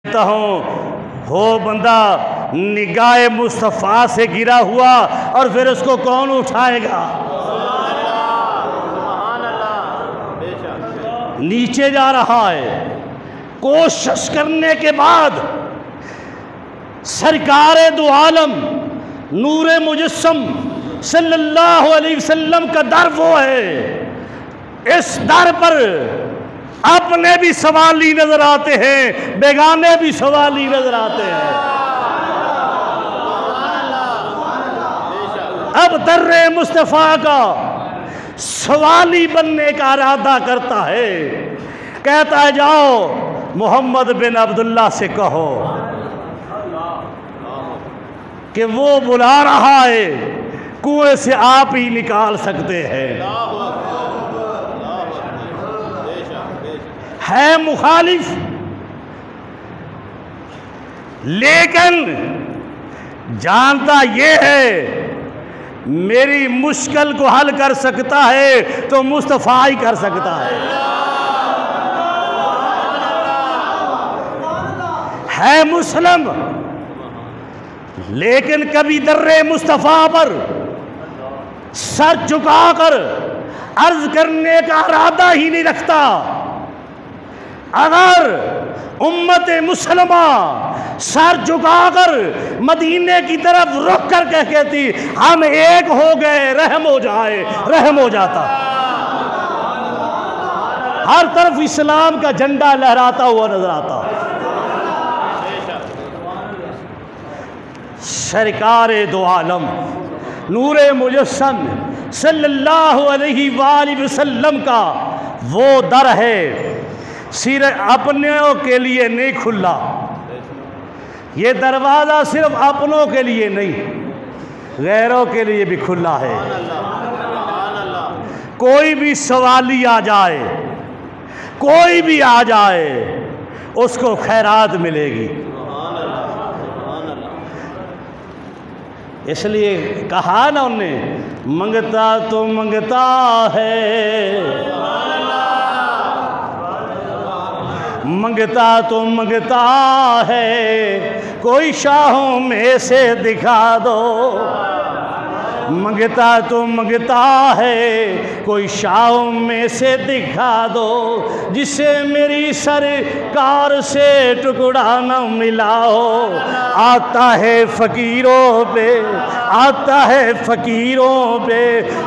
कहता हूँ हो बंदा निगाह मुस्तफ़ा से गिरा हुआ और फिर उसको कौन उठाएगा। नीचे जा रहा है। कोशिश करने के बाद सरकारे दो आलम नूरे मुजस्सम सल्लल्लाहु अलैहि वसल्लम का दर वो है। इस दर पर अपने भी सवाली नजर आते हैं, बेगाने भी सवाली नजर आते हैं। अब दर्रे मुस्तफ़ा का सवाली बनने का इरादा करता है। कहता है जाओ मोहम्मद बिन अब्दुल्ला से कहो कि वो बुला रहा है, कुएं से आप ही निकाल सकते हैं। है मुखालिफ, लेकिन जानता ये है मेरी मुश्किल को हल कर सकता है तो मुस्तफ़ा ही कर सकता है मुस्लिम, लेकिन कभी दर्रे मुस्तफ़ा पर सर झुकाकर अर्ज करने का इरादा ही नहीं रखता। अगर उम्मत मुसलमा सर झुकाकर मदीने की तरफ रुख कर कह कहती हम एक हो गए, रहम हो जाए, रहम हो जाता। हर तरफ इस्लाम का झंडा लहराता हुआ नजर आता। सरकारे दो आलम नूरे मुजस्सम सल्लल्लाहु अलैहि वसल्लम का वो दर है, सिर्फ अपनों के लिए नहीं खुला। ये दरवाज़ा सिर्फ अपनों के लिए नहीं, गैरों के लिए भी खुला है। कोई भी सवाली आ जाए, कोई भी आ जाए, उसको खैरात मिलेगी। इसलिए कहा ना उनने, मंगता तो मंगता है, मंगता तो मंगता है, कोई शाहों में से दिखा दो। मंगता तो मंगता है, कोई शाहों में से दिखा दो, जिसे मेरी सरकार से टुकड़ा न मिला हो। आता है फ़कीरों पे, आता है फ़कीरों पे,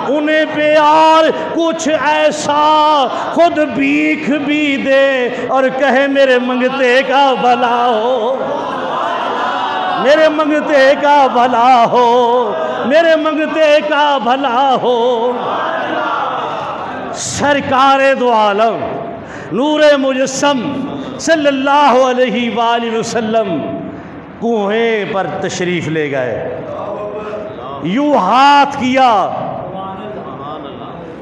उन्हें प्यार कुछ ऐसा खुद भीख भी दे और कहे मेरे मंगते का भला हो, मेरे मंगते का भला हो, मेरे मंगते का भला हो। सरकारे दो आलम नूरे मुजस्सम सल्लल्लाहु अलैहि वसल्लम कुएं पर तशरीफ़ ले गए। यूँ हाथ किया,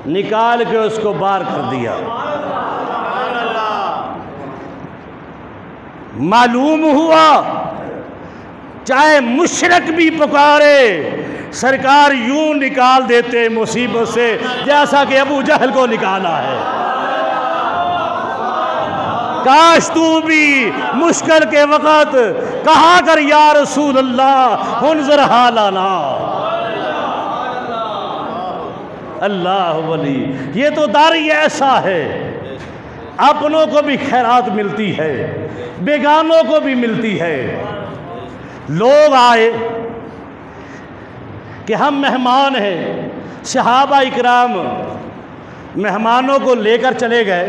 निकाल के उसको बाहर कर दिया। मालूम हुआ चाहे मुशरक भी पुकारे सरकार यूं निकाल देते मुसीबत से जैसा कि अबू जहल को निकाला है। काश तू भी मुश्किल के वक़्त कहा कर या रसूल अल्लाह हुनज़र हालाना। अल्लाह वली, ये तो दारी ऐसा है, अपनों को भी खैरात मिलती है, बेगानों को भी मिलती है। लोग आए कि हम मेहमान हैं, सहाबा इकराम मेहमानों को लेकर चले गए।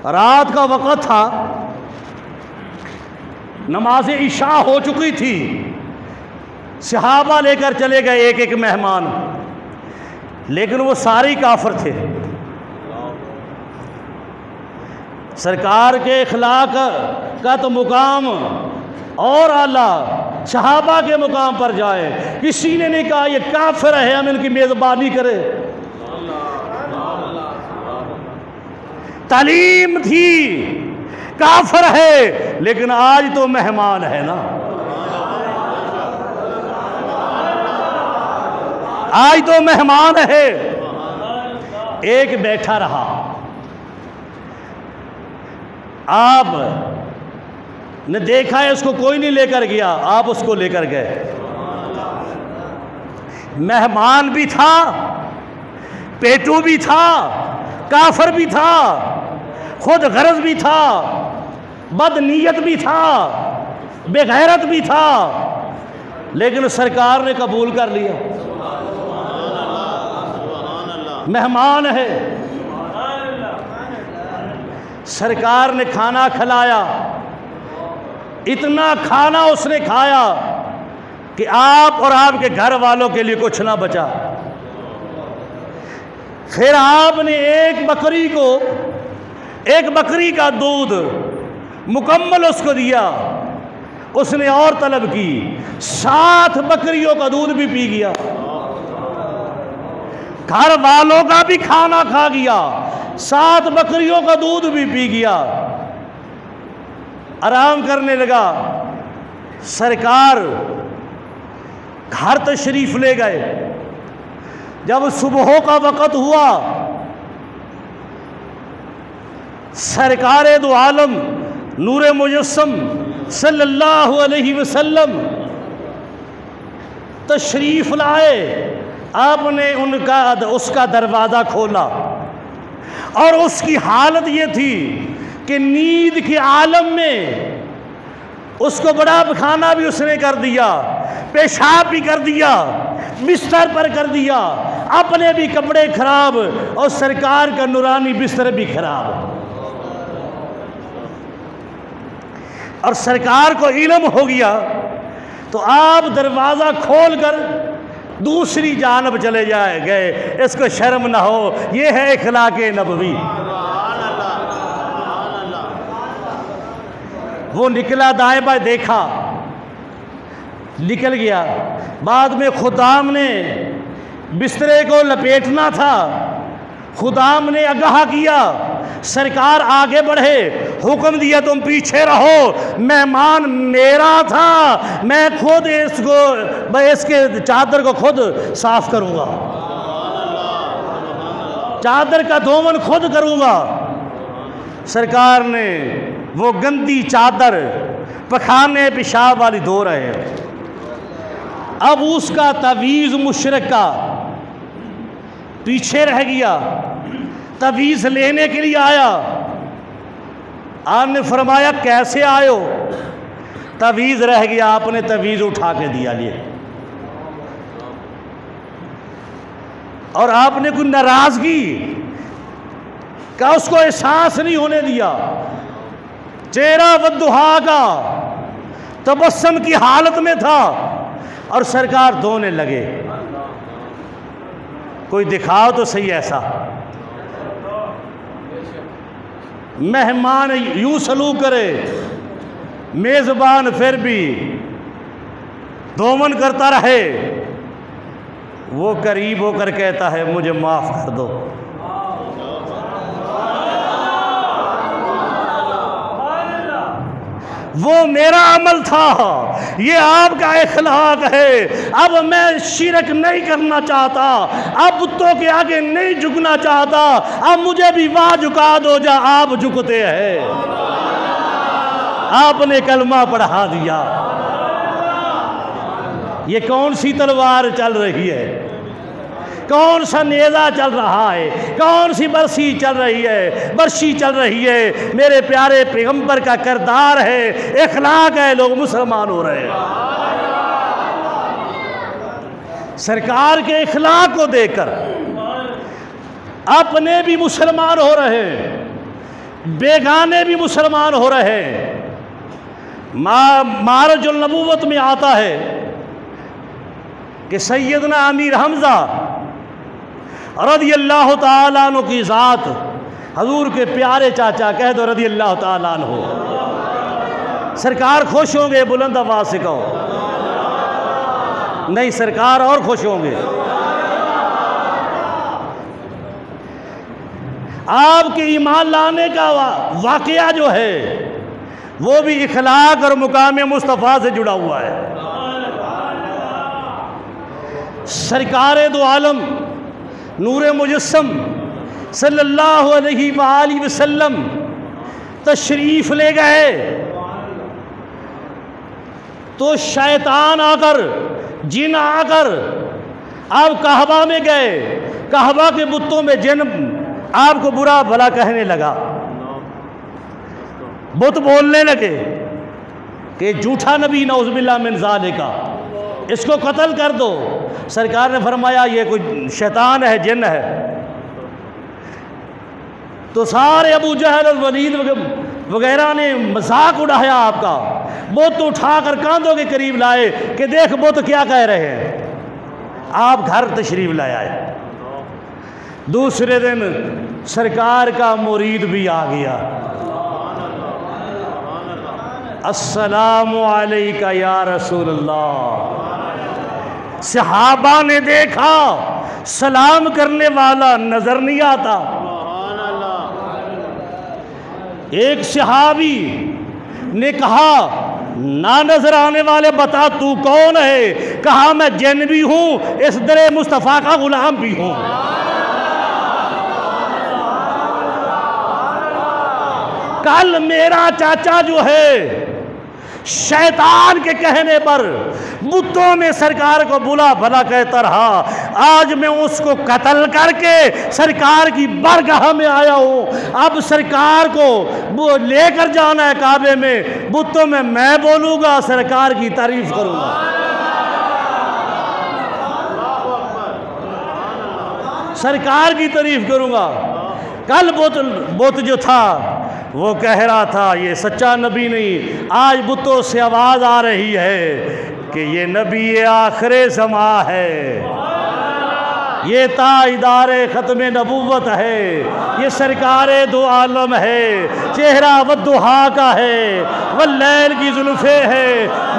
रात का वक़्त था, नमाज इशा हो चुकी थी, सहाबा लेकर चले गए एक एक मेहमान, लेकिन वो सारे काफिर थे। सरकार के अखलाक का तो मुकाम और आला सहाबा के मुकाम पर जाए। किसी ने नहीं कहा ये काफिर है, हम इनकी मेज़बानी करें। तालीम थी काफिर है, लेकिन आज तो मेहमान है ना, आज तो मेहमान है। एक बैठा रहा, आप ने देखा है उसको कोई नहीं लेकर गया, आप उसको लेकर गए। मेहमान भी था, पेटू भी था, काफर भी था, खुद गरज भी था, बदनीयत भी था, बेगैरत भी था, लेकिन सरकार ने कबूल कर लिया। मेहमान है, सरकार ने खाना खिलाया, इतना खाना उसने खाया कि आप और आपके घर वालों के लिए कुछ ना बचा। फिर आपने एक बकरी का दूध मुकम्मल उसको दिया, उसने और तलब की, 7 बकरियों का दूध भी पी गया, घर वालों का भी खाना खा गया, 7 बकरियों का दूध भी पी गया। आराम करने लगा। सरकार घर तशरीफ ले गए। जब सुबह का वक़्त हुआ, सरकार दो आलम नूरे मुजस्सम सल्लल्लाहु अलैहि वसल्लम तशरीफ लाए। आपने उसका दरवाज़ा खोला और उसकी हालत ये थी कि नींद के आलम में उसको बड़ा खाना भी उसने कर दिया, पेशाब भी कर दिया, बिस्तर पर कर दिया, अपने भी कपड़े खराब और सरकार का नूरानी बिस्तर भी खराब। और सरकार को इल्म हो गया तो आप दरवाज़ा खोलकर दूसरी जानब चले गए। इसको शर्म ना हो, ये है इखलाक़े नबवी। वो निकला, दाएं बाएं देखा, निकल गया। बाद में खुदाम ने बिस्तरे को लपेटना था, खुदाम ने आगाह किया, सरकार आगे बढ़े, हुक्म दिया तुम पीछे रहो, मेहमान मेरा था, मैं खुद इसके चादर को खुद साफ करूंगा, चादर का धोवन खुद करूंगा। सरकार ने वो गंदी चादर पखाने पेशाब वाली धो रहे हैं। अब उसका तवीज़ मुशरिक का पीछे रह गया, तवीज़ लेने के लिए आया। आपने फरमाया कैसे आयो? तवीज़ रह गया, आपने तवीज़ उठा के दिया लिए। और आपने कोई नाराज़गी का उसको एहसास नहीं होने दिया। चेहरा वद्दुहा का तबस्सुम की हालत में था और सरकार धोने लगे। कोई दिखाओ तो सही ऐसा। मेहमान यूं सलूक करे, मेज़बान फिर भी धोवन करता रहे। वो करीब होकर कहता है मुझे माफ़ कर दो। वो मेरा अमल था, ये आपका इखलाक है। अब मैं शिरक नहीं करना चाहता, अब बुतों के आगे नहीं झुकना चाहता। अब मुझे भी वहाँ झुका दो जहाँ आप झुकते हैं। आपने कलमा पढ़ा दिया। ये कौन सी तलवार चल रही है? कौन सा नेज़ा चल रहा है? कौन सी बरसी चल रही है? बरसी चल रही है। मेरे प्यारे पैगंबर का किरदार है, इखलाक है, लोग मुसलमान हो रहे हैं। सरकार के इखलाक को देखकर अपने भी मुसलमान हो रहे हैं, बेगाने भी मुसलमान हो रहे हैं। मारजुल नबूवत में आता है कि सैयदना अमीर हमजा रज़ियल्लाहु ताला अन्हु की ज़ात, हजूर के प्यारे चाचा, कह दो रज़ियल्लाहु ताला अन्हु। सरकार खुश होंगे, बुलंद आवाज़ से कहो। नहीं, सरकार और खुश होंगे। आपके ईमान लाने का वाक़या जो है वो भी इखलाक और मुकाम मुस्तफ़ा से जुड़ा हुआ है। सरकार दो आलम नूरे मुजस्सम सल्लल्लाहु अलैहि वसल्लम तशरीफ़ ले गए। तो शैतान आकर, जिन आकर आप कहबा में गए, कहबा के बुतों में जिन आपको बुरा भला कहने लगा, बुत बोलने लगे कि झूठा नबी नौज़ुबिल्लाह मिन ज़ालिका, इसको कत्ल कर दो। सरकार ने फरमाया ये कोई शैतान है, जिन है। तो सारे अबू जहल और वलीद वगैरह ने मजाक उड़ाया आपका, बुत उठाकर कांधों के करीब लाए कि देख बुत क्या कह रहे हैं। आप घर तशरीफ ले आए। दूसरे दिन सरकार का मुरीद भी आ गया। अस्सलामु अलैका या रसूलल्लाह। सहाबा ने देखा सलाम करने वाला नजर नहीं आता। एक सहाबी ने कहा ना नजर आने वाले बता तू कौन है। कहा मैं जिन भी हूं, इस दरे मुस्तफ़ा का गुलाम भी हूं। कल मेरा चाचा जो है शैतान के कहने पर बुतों में सरकार को बुला भला कहता रहा, आज मैं उसको कत्ल करके सरकार की बारगाह में आया हूँ। अब सरकार को वो लेकर जाना है काबे में, बुतों में मैं बोलूँगा, सरकार की तारीफ करूँगा। सरकार की तारीफ करूँगा। कल बुत जो था वो कह रहा था ये सच्चा नबी नहीं। आज बुतों से आवाज़ आ रही है कि ये नबी आखिरे ज़मा है, ये ताजदारे ख़त्म नबूवत है, ये सरकारे दो आलम है। चेहरा वद्दुहा का है, वल्लैल की जुल्फ़े है,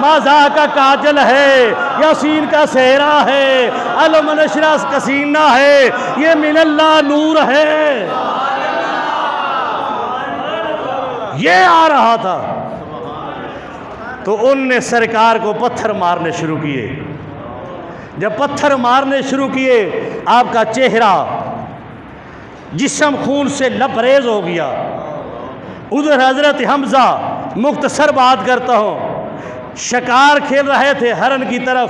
माज़ा का काजल है, यासीन का सेहरा है, अलम नशरा कसीना है, ये मिनल्लाह नूर है। ये आ रहा था तो उनने सरकार को पत्थर मारने शुरू किए। जब पत्थर मारने शुरू किए आपका चेहरा जिस्म खून से लबरेज हो गया। उधर हजरत हमजा, मुख्तसर बात करता हूँ, शिकार खेल रहे थे हरन की तरफ,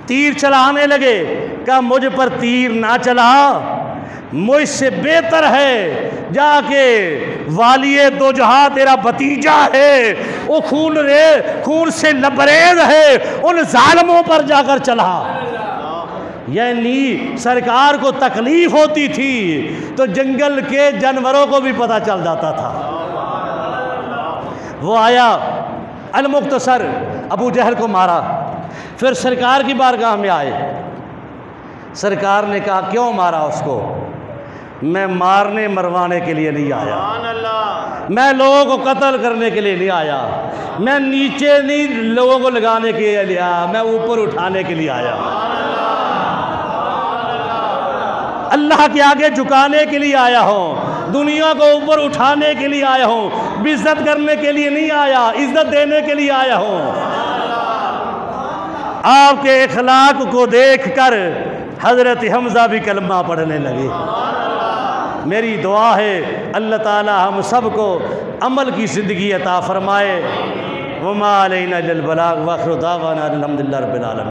तीर चलाने लगे। क्या मुझ पर तीर ना चला, मुझसे बेहतर है जाके वालिए दो जहां तेरा भतीजा है, वो खून से लबरेज है, उन जालिमों पर जाकर चला। यानी सरकार को तकलीफ होती थी तो जंगल के जानवरों को भी पता चल जाता था। वो आया अल मुख्तसर, अबू जहल को मारा, फिर सरकार की बारगाह में आए। सरकार ने कहा क्यों मारा उसको? मैं मारने मरवाने के लिए नहीं आया, मैं लोगों को कत्ल करने के लिए नहीं आया, मैं नीचे नहीं लोगों को लगाने के लिए आया, मैं ऊपर उठाने के लिए आया, अल्लाह के आगे झुकाने के लिए आया हूँ, दुनिया को ऊपर उठाने के लिए आया हूँ, इज्जत करने के लिए नहीं आया, इज्जत देने के लिए आया हूँ। आपके इखलाक को देखकर हजरत हमजा भी कलमा पढ़ने लगे। मेरी दुआ है अल्लाह ताला हम सबको अमल की ज़िंदगी अता फ़रमाए। वमा अलैना इल्लल बलाग व आखिरु दावाना अल्हम्दुलिल्लाहि रब्बिल आलमीन।